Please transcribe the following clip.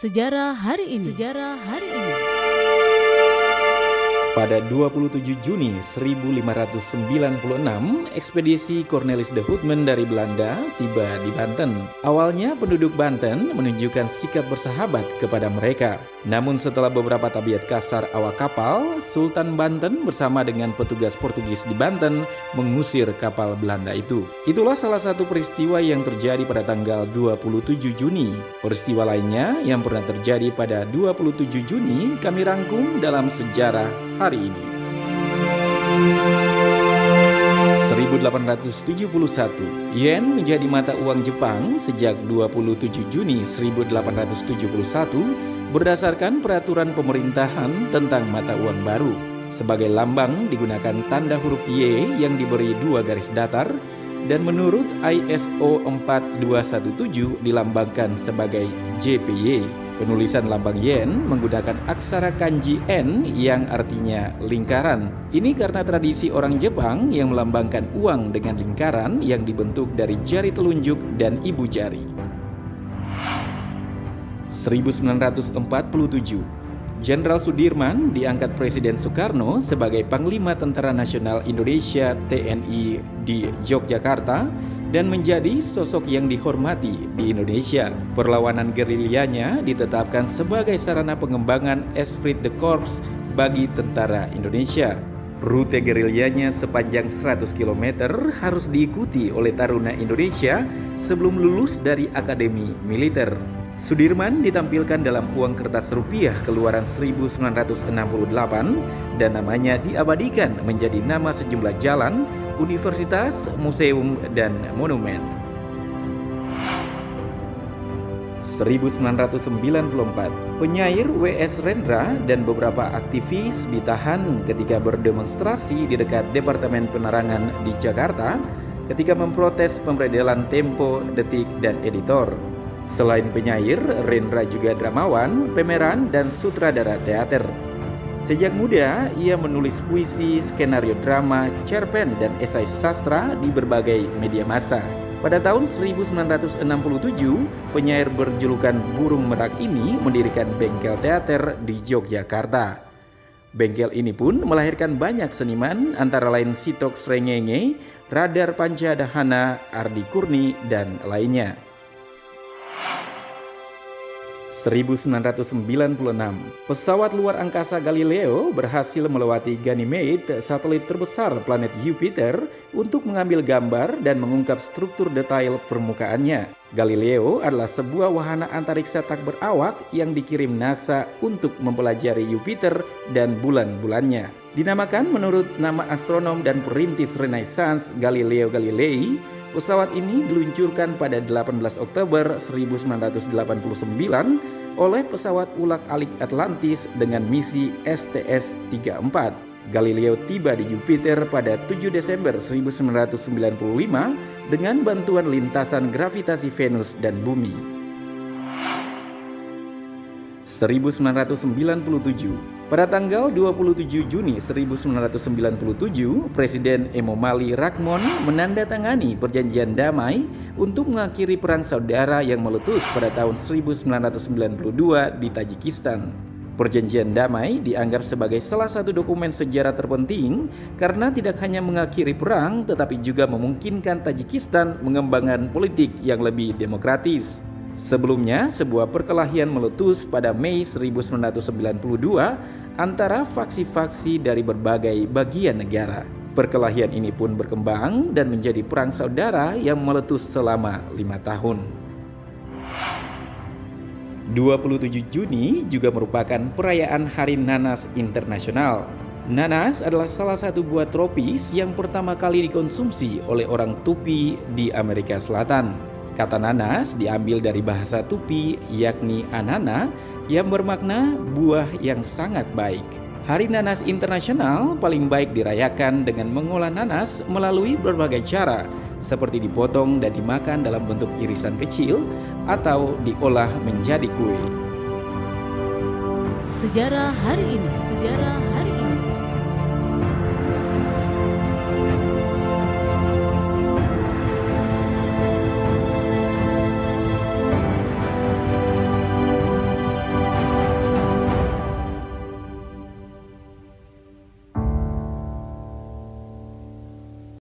Sejarah hari ini. Sejarah hari ini. Pada 27 Juni 1596, ekspedisi Cornelis de Houtman dari Belanda tiba di Banten. Awalnya penduduk Banten menunjukkan sikap bersahabat kepada mereka. Namun setelah beberapa tabiat kasar awak kapal, Sultan Banten bersama dengan petugas Portugis di Banten mengusir kapal Belanda itu. Itulah salah satu peristiwa yang terjadi pada tanggal 27 Juni. Peristiwa lainnya yang pernah terjadi pada 27 Juni kami rangkum dalam sejarah hari ini. 1871, yen menjadi mata uang Jepang sejak 27 Juni 1871 berdasarkan peraturan pemerintahan tentang mata uang baru. Sebagai lambang digunakan tanda huruf Y yang diberi 2 garis datar, dan menurut ISO 4217 dilambangkan sebagai JPY. Penulisan lambang yen menggunakan aksara kanji N yang artinya lingkaran. Ini karena tradisi orang Jepang yang melambangkan uang dengan lingkaran yang dibentuk dari jari telunjuk dan ibu jari. 1947, Jenderal Sudirman diangkat Presiden Soekarno sebagai Panglima Tentara Nasional Indonesia (TNI) di Yogyakarta dan menjadi sosok yang dihormati di Indonesia. Perlawanan gerilyanya ditetapkan sebagai sarana pengembangan esprit de corps bagi tentara Indonesia. Rute gerilyanya sepanjang 100 km harus diikuti oleh taruna Indonesia sebelum lulus dari Akademi Militer. Sudirman ditampilkan dalam uang kertas rupiah keluaran 1968 dan namanya diabadikan menjadi nama sejumlah jalan, universitas, museum, dan monumen. 1994, penyair W.S. Rendra dan beberapa aktivis ditahan ketika berdemonstrasi di dekat Departemen Penerangan di Jakarta ketika memprotes pemberedelan Tempo, Detik, dan Editor. Selain penyair, Rendra juga dramawan, pemeran, dan sutradara teater. Sejak muda, ia menulis puisi, skenario drama, cerpen, dan esai sastra di berbagai media massa. Pada tahun 1967, penyair berjulukan Burung Merak ini mendirikan bengkel teater di Yogyakarta. Bengkel ini pun melahirkan banyak seniman, antara lain Sitok Srengenge, Radar Pancadahana, Ardi Kurni, dan lainnya. 1996, pesawat luar angkasa Galileo berhasil melewati Ganymede, satelit terbesar planet Jupiter, untuk mengambil gambar dan mengungkap struktur detail permukaannya. Galileo adalah sebuah wahana antariksa tak berawak yang dikirim NASA untuk mempelajari Jupiter dan bulan-bulannya. Dinamakan menurut nama astronom dan perintis Renaissance Galileo Galilei, pesawat ini diluncurkan pada 18 Oktober 1989 oleh pesawat ulak-alik Atlantis dengan misi STS-34. Galileo tiba di Jupiter pada 7 Desember 1995 dengan bantuan lintasan gravitasi Venus dan Bumi. 1997, pada tanggal 27 Juni 1997, Presiden Emomali Rahmon menandatangani perjanjian damai untuk mengakhiri perang saudara yang meletus pada tahun 1992 di Tajikistan. Perjanjian damai dianggap sebagai salah satu dokumen sejarah terpenting karena tidak hanya mengakhiri perang tetapi juga memungkinkan Tajikistan mengembangkan politik yang lebih demokratis. Sebelumnya, sebuah perkelahian meletus pada Mei 1992 antara faksi-faksi dari berbagai bagian negara. Perkelahian ini pun berkembang dan menjadi perang saudara yang meletus selama 5 tahun. 27 Juni juga merupakan perayaan Hari Nanas Internasional. Nanas adalah salah satu buah tropis yang pertama kali dikonsumsi oleh orang Tupi di Amerika Selatan. Kata nanas diambil dari bahasa Tupi, yakni anana, yang bermakna buah yang sangat baik. Hari Nanas Internasional paling baik dirayakan dengan mengolah nanas melalui berbagai cara, seperti dipotong dan dimakan dalam bentuk irisan kecil atau diolah menjadi kue. Sejarah hari ini. Sejarah hari